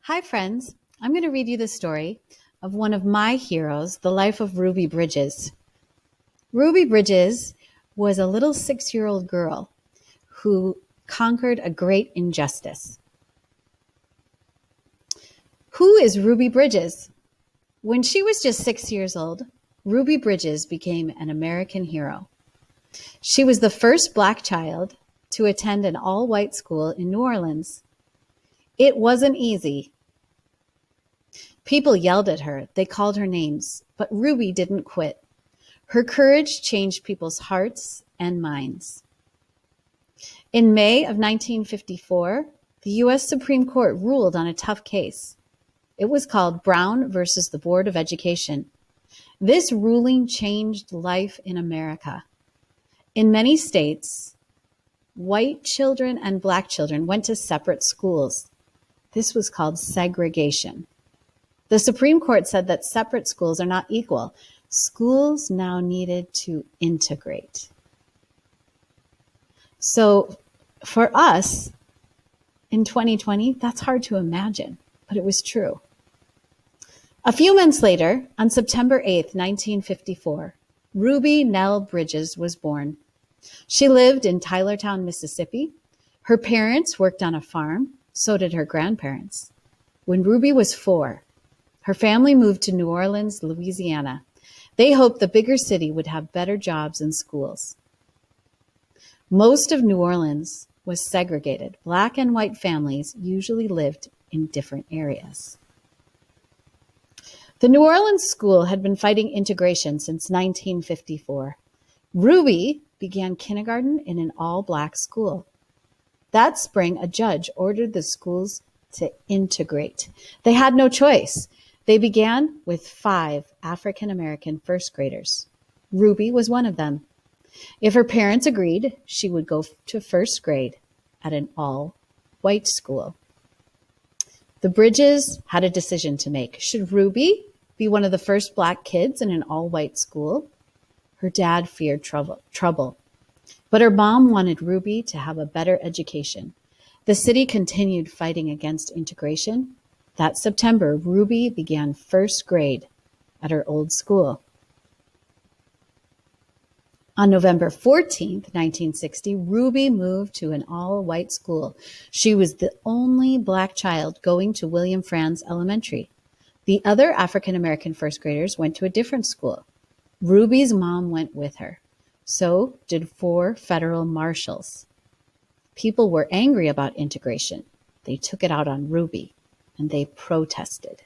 Hi, friends. I'm going to read you the story of one of my heroes, the life of Ruby Bridges. Ruby Bridges was a little 6-year-old girl who conquered a great injustice. Who is Ruby Bridges? When she was just 6 years old, Ruby Bridges became an American hero. She was the first Black child to attend an all-white school in New Orleans. It wasn't easy. People yelled at her, they called her names, but Ruby didn't quit. Her courage changed people's hearts and minds. In May of 1954, the U.S. Supreme Court ruled on a tough case. It was called Brown versus the Board of Education. This ruling changed life in America. In many states, white children and Black children went to separate schools. This was called segregation. The Supreme Court said that separate schools are not equal. Schools now needed to integrate. So for us in 2020, that's hard to imagine, but it was true. A few months later, on September 8th, 1954, Ruby Nell Bridges was born. She lived in Tylertown, Mississippi. Her parents worked on a farm, so did her grandparents. When Ruby was 4, her family moved to New Orleans, Louisiana. They hoped the bigger city would have better jobs and schools. Most of New Orleans was segregated. Black and white families usually lived in different areas. The New Orleans school had been fighting integration since 1954. Ruby began kindergarten in an all-Black school. That spring, a judge ordered the schools to integrate. They had no choice. They began with 5 African-American first graders. Ruby was one of them. If her parents agreed, she would go to first grade at an all-white school. The Bridges had a decision to make. Should Ruby be one of the first Black kids in an all-white school? Her dad feared trouble, but her mom wanted Ruby to have a better education. The city continued fighting against integration. That September, Ruby began first grade at her old school. On November 14th, 1960, Ruby moved to an all-white school. She was the only Black child going to William Franz Elementary. The other African-American first graders went to a different school. Ruby's mom went with her. So did 4 federal marshals. People were angry about integration. They took it out on Ruby, and they protested.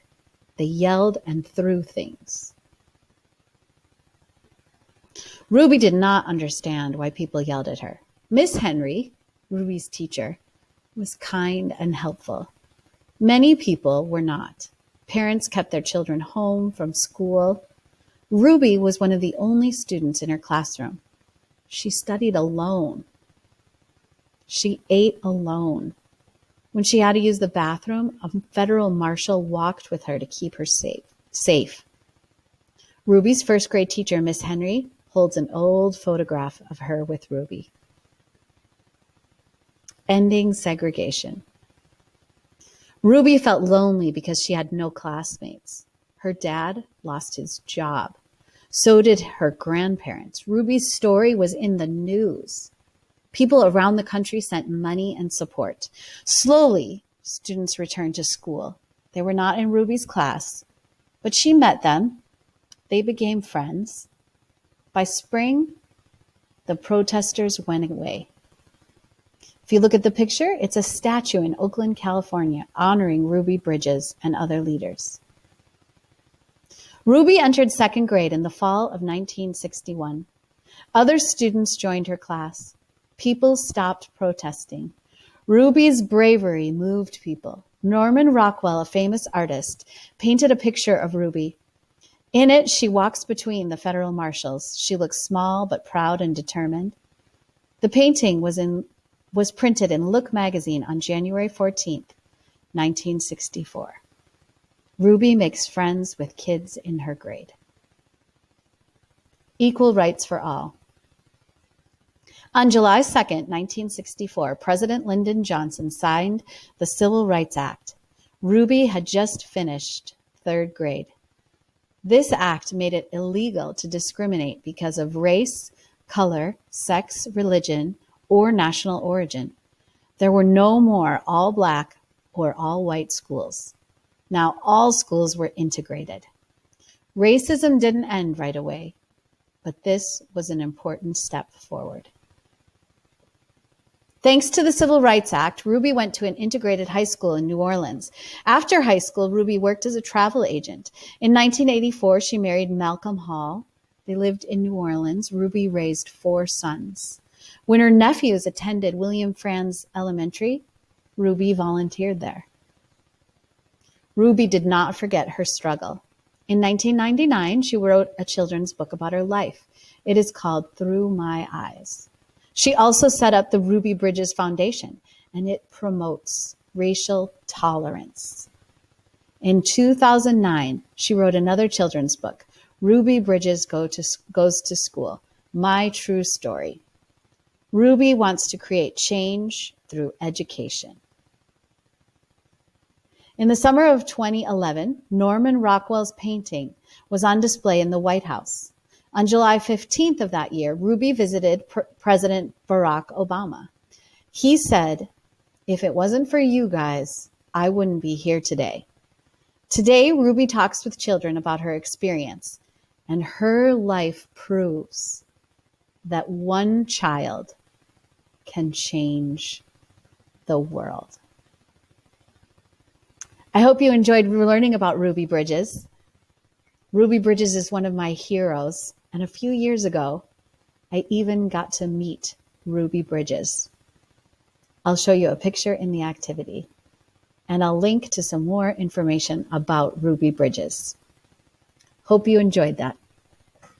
They yelled and threw things. Ruby did not understand why people yelled at her. Miss Henry, Ruby's teacher, was kind and helpful. Many people were not. Parents kept their children home from school. Ruby was one of the only students in her classroom. She studied alone. She ate alone. When she had to use the bathroom, a federal marshal walked with her to keep her safe. Ruby's first grade teacher, Miss Henry, holds an old photograph of her with Ruby. Ending segregation. Ruby felt lonely because she had no classmates. Her dad lost his job. So did her grandparents. Ruby's story was in the news. People around the country sent money and support. Slowly, students returned to school. They were not in Ruby's class, but she met them. They became friends. By spring, the protesters went away. If you look at the picture, it's a statue in Oakland, California, honoring Ruby Bridges and other leaders. Ruby entered second grade in the fall of 1961. Other students joined her class. People stopped protesting. Ruby's bravery moved people. Norman Rockwell, a famous artist, painted a picture of Ruby. In it, she walks between the federal marshals. She looks small but proud and determined. The painting was printed in Look magazine on January 14th, 1964. Ruby makes friends with kids in her grade. Equal rights for all. On July 2nd, 1964, President Lyndon Johnson signed the Civil Rights Act. Ruby had just finished third grade. This act made it illegal to discriminate because of race, color, sex, religion, or national origin. There were no more all black or all white schools. Now all schools were integrated. Racism didn't end right away, but this was an important step forward. Thanks to the Civil Rights Act, Ruby went to an integrated high school in New Orleans. After high school, Ruby worked as a travel agent. In 1984, she married Malcolm Hall. They lived in New Orleans. Ruby raised 4 sons. When her nephews attended William Franz Elementary, Ruby volunteered there. Ruby did not forget her struggle. In 1999, she wrote a children's book about her life. It is called Through My Eyes. She also set up the Ruby Bridges Foundation, and it promotes racial tolerance. In 2009, she wrote another children's book, Ruby Bridges Goes to School, My True Story. Ruby wants to create change through education. In the summer of 2011, Norman Rockwell's painting was on display in the White House. On July 15th of that year, Ruby visited President Barack Obama. He said, "If it wasn't for you guys, I wouldn't be here today." Today, Ruby talks with children about her experience, and her life proves that one child can change the world. I hope you enjoyed learning about Ruby Bridges. Ruby Bridges is one of my heroes, and a few years ago, I even got to meet Ruby Bridges. I'll show you a picture in the activity, and I'll link to some more information about Ruby Bridges. Hope you enjoyed that.